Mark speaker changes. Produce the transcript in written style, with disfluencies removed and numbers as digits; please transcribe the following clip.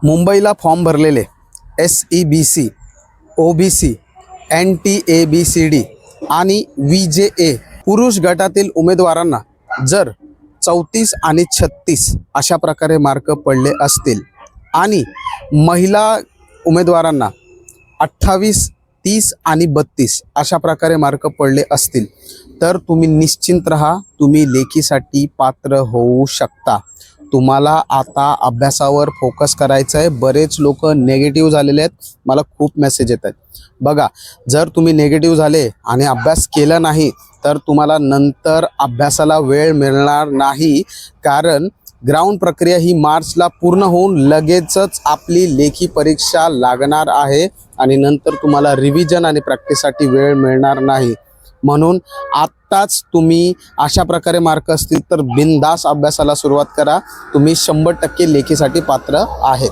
Speaker 1: मुंबईला फॉर्म भरलेले SEBC, OBC, NTABCD आणि VJA पुरुष गटातील उमेदवारांना जर 34 आणि 36 अशा प्रकारे मार्क पडले असतील आणि महिला उमेदवारांना 28, 30 आणि 32 अशा प्रकारे मार्क पडले असतील तर तुम्ही निश्चिंत राहा, तुम्ही लेखीसाठी पात्र होऊ शकता। तुम्हाला आता अभ्यासावर फोकस करायचा आहे। बरेच लोक नेगेटिव्ह झालेले आहेत, मला खूप मेसेज येत आहेत। बघा, जर तुम्ही नेगेटिव्ह झाले आणि अभ्यास केला नाही तर तुम्हाला नंतर अभ्यासाला वेळ मिळणार नाही, कारण ग्राउंड प्रक्रिया ही मार्चला पूर्ण होऊन लगेचच आपली लेखी परीक्षा लागणार आहे आणि नंतर तुम्हाला रिव्हिजन आणि प्रॅक्टिससाठी वेळ मिळणार नाही। म्हणून आत्ताच तुम्ही अशा प्रकारे मार्क असतील तर बिनधास्त अभ्यासाला सुरुवात करा। तुम्ही 100% लेखीसाठी पात्र आहेत।